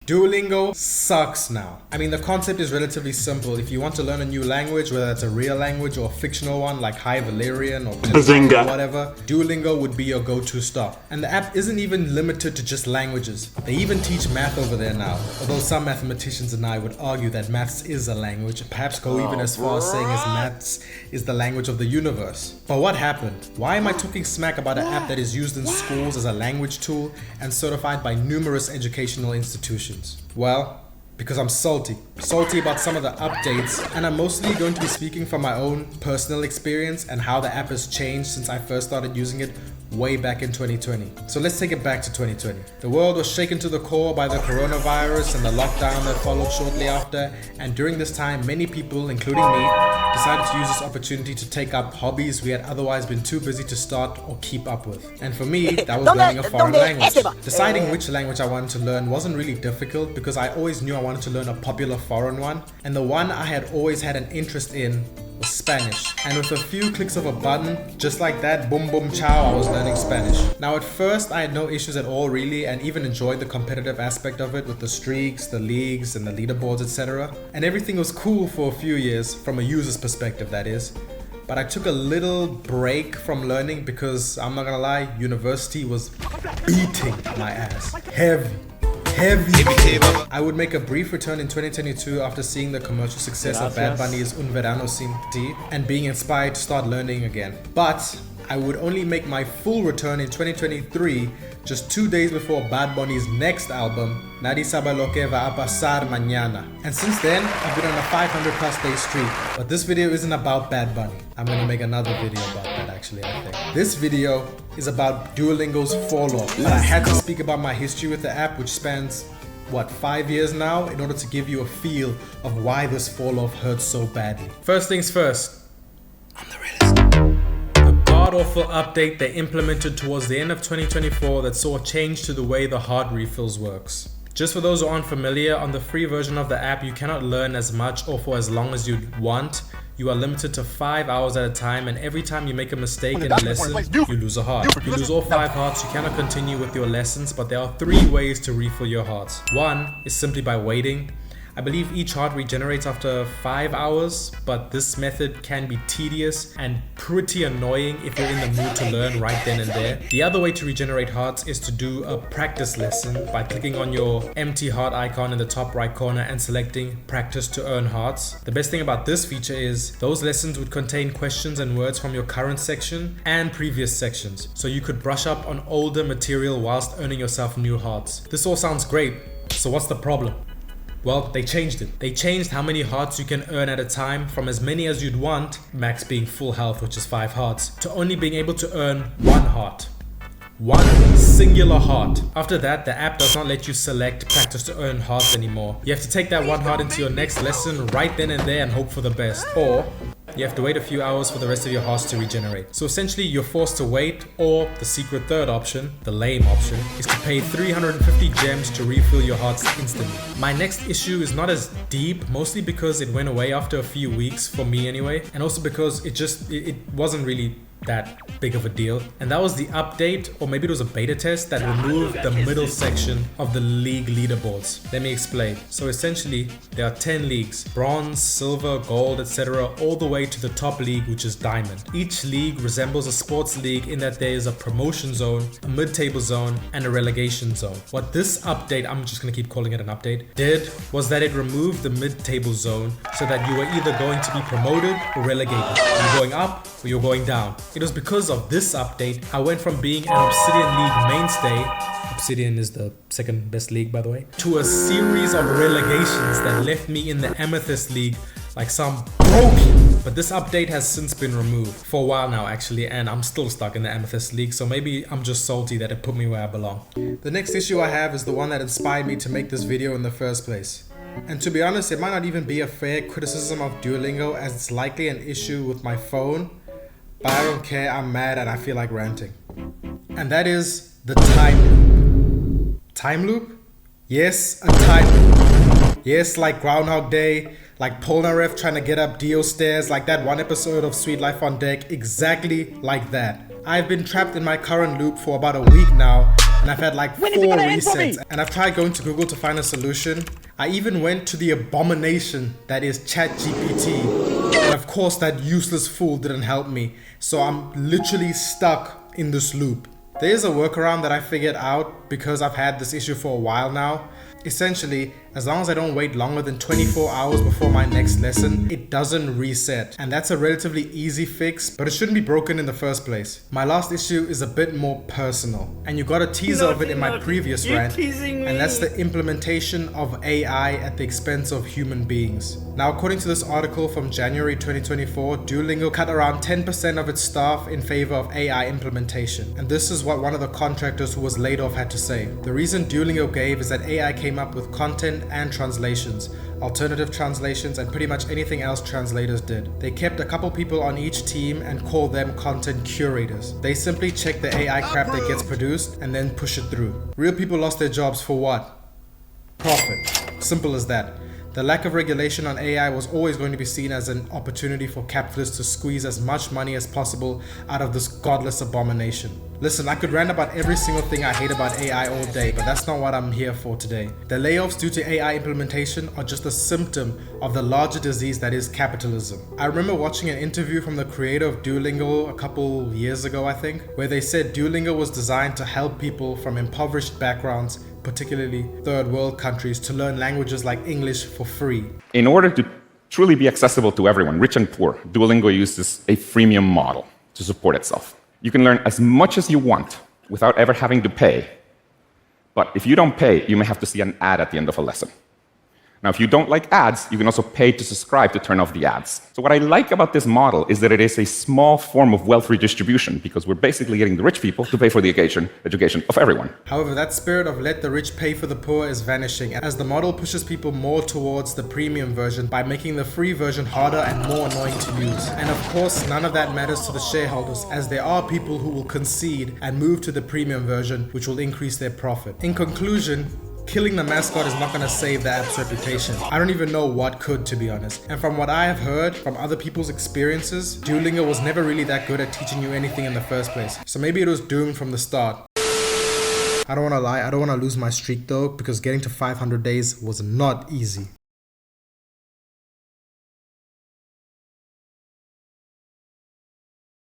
Duolingo sucks now. I mean, the concept is relatively simple. If you want to learn a new language, whether it's a real language or a fictional one like High Valyrian or Bazinga. whatever, Duolingo would be your go-to stop. And the app isn't even limited to just languages. They even teach math over there now. Although some mathematicians and I would argue that maths is a language, perhaps go even as far as saying as maths is the language of the universe. But what happened? Why am I talking smack about an app that is used in schools as a language tool and certified by numerous educational institutions? Well, because I'm salty about some of the updates, and I'm mostly going to be speaking from my own personal experience and how the app has changed since I first started using it way back in 2020. So let's take it back to 2020. The world was shaken to the core by the coronavirus and the lockdown that followed shortly after, and during this time many people, including me, decided to use this opportunity to take up hobbies we had otherwise been too busy to start or keep up with. And for me, that was learning a foreign language. Deciding which language I wanted to learn wasn't really difficult because I always knew I wanted to learn a popular foreign one, and the one I had always had an interest in was Spanish. And with a few clicks of a button, just like that, boom boom chow, I was learning Spanish. Now at first I had no issues at all really, and even enjoyed the competitive aspect of it with the streaks, the leagues and the leaderboards, etc. And everything was cool for a few years, from a user's perspective that is. But I took a little break from learning because, I'm not gonna lie, university was beating my ass. Heavy. I would make a brief return in 2022 after seeing the commercial success of Bad Bunny's Un Verano Sin Ti and being inspired to start learning again. But I would only make my full return in 2023, just 2 days before Bad Bunny's next album, Nadie Sabe Lo Que Va A Pasar Mañana. And since then, I've been on a 500+ day streak. But this video isn't about Bad Bunny. I'm gonna make another video about that actually, I think. This video is about Duolingo's fall off. But I had to speak about my history with the app, which spans, 5 years now, in order to give you a feel of why this fall off hurts so badly. First things first, I'm the realist. Awful update they implemented towards the end of 2024 that saw a change to the way the heart refills works. Just for those who aren't familiar, on the free version of the app you cannot learn as much or for as long as you'd want. You are limited to 5 hours at a time, and every time you make a mistake in a lesson, you lose a heart. You lose all 5 hearts, you cannot continue with your lessons, but there are 3 ways to refill your hearts. One is simply by waiting. I believe each heart regenerates after 5 hours, but this method can be tedious and pretty annoying if you're in the mood to learn right then and there. The other way to regenerate hearts is to do a practice lesson by clicking on your empty heart icon in the top right corner and selecting practice to earn hearts. The best thing about this feature is those lessons would contain questions and words from your current section and previous sections, so you could brush up on older material whilst earning yourself new hearts. This all sounds great, so what's the problem? Well, they changed it. They changed how many hearts you can earn at a time, from as many as you'd want, max being full health, which is 5 hearts, to only being able to earn 1 heart. 1 singular heart. After that, the app does not let you select practice to earn hearts anymore. You have to take that 1 heart into your next lesson right then and there and hope for the best. Or you have to wait a few hours for the rest of your hearts to regenerate. So essentially you're forced to wait, or the secret third option, the lame option, is to pay 350 gems to refill your hearts instantly. My next issue is not as deep, mostly because it went away after a few weeks, for me anyway, and also because it wasn't really that big of a deal. And that was the update, or maybe it was a beta test, that removed the middle section of the league leaderboards. Let me explain. So essentially there are 10 leagues: bronze, silver, gold, etc., all the way to the top league, which is diamond. Each league resembles a sports league in that there is a promotion zone, a mid-table zone, and a relegation zone. What this update, I'm just gonna keep calling it an update, did was that it removed the mid-table zone so that you were either going to be promoted or relegated. You're going up or you're going down. It was because of this update I went from being an Obsidian League mainstay, Obsidian is the second best league by the way, to a series of relegations that left me in the Amethyst League like some broken. But this update has since been removed for a while now actually, and I'm still stuck in the Amethyst League, so maybe I'm just salty that it put me where I belong. The next issue I have is the one that inspired me to make this video in the first place. And to be honest, it might not even be a fair criticism of Duolingo, as it's likely an issue with my phone. But I don't care, I'm mad and I feel like ranting. And that is the time loop. Time loop? Yes, a time loop. Yes, like Groundhog Day, like Polnareff trying to get up Dio stairs, like that one episode of Sweet Life on Deck, exactly like that. I've been trapped in my current loop for about a week now, and I've had like 4 resets, and I've tried going to Google to find a solution. I even went to the abomination that is ChatGPT, and of course that useless fool didn't help me, so I'm literally stuck in this loop. There is a workaround that I figured out because I've had this issue for a while now. Essentially, as long as I don't wait longer than 24 hours before my next lesson, it doesn't reset. And that's a relatively easy fix, but it shouldn't be broken in the first place. My last issue is a bit more personal, and you got a teaser of it in my previous rant, and that's the implementation of AI at the expense of human beings. Now, according to this article from January 2024, Duolingo cut around 10% of its staff in favor of AI implementation. And this is what one of the contractors who was laid off had to say. The reason Duolingo gave is that AI came up with content and translations, alternative translations, and pretty much anything else translators did. They kept a couple people on each team and called them content curators. They simply check the AI crap that gets produced and then push it through. Real people lost their jobs for what? Profit. Simple as that. The lack of regulation on AI was always going to be seen as an opportunity for capitalists to squeeze as much money as possible out of this godless abomination. Listen, I could rant about every single thing I hate about AI all day, but that's not what I'm here for today. The layoffs due to AI implementation are just a symptom of the larger disease that is capitalism. I remember watching an interview from the creator of Duolingo a couple years ago, I think, where they said Duolingo was designed to help people from impoverished backgrounds, particularly third world countries, to learn languages like English for free. In order to truly be accessible to everyone, rich and poor, Duolingo uses a freemium model to support itself. You can learn as much as you want without ever having to pay. But if you don't pay, you may have to see an ad at the end of a lesson. Now, if you don't like ads, you can also pay to subscribe to turn off the ads. So what I like about this model is that it is a small form of wealth redistribution, because we're basically getting the rich people to pay for the education of everyone. However, that spirit of let the rich pay for the poor is vanishing, as the model pushes people more towards the premium version by making the free version harder and more annoying to use. And of course, none of that matters to the shareholders, as there are people who will concede and move to the premium version, which will increase their profit. In conclusion, killing the mascot is not going to save the app's reputation. I don't even know what could, to be honest. And from what I have heard from other people's experiences, Duolingo was never really that good at teaching you anything in the first place. So maybe it was doomed from the start. I don't want to lie, I don't want to lose my streak though, because getting to 500 days was not easy.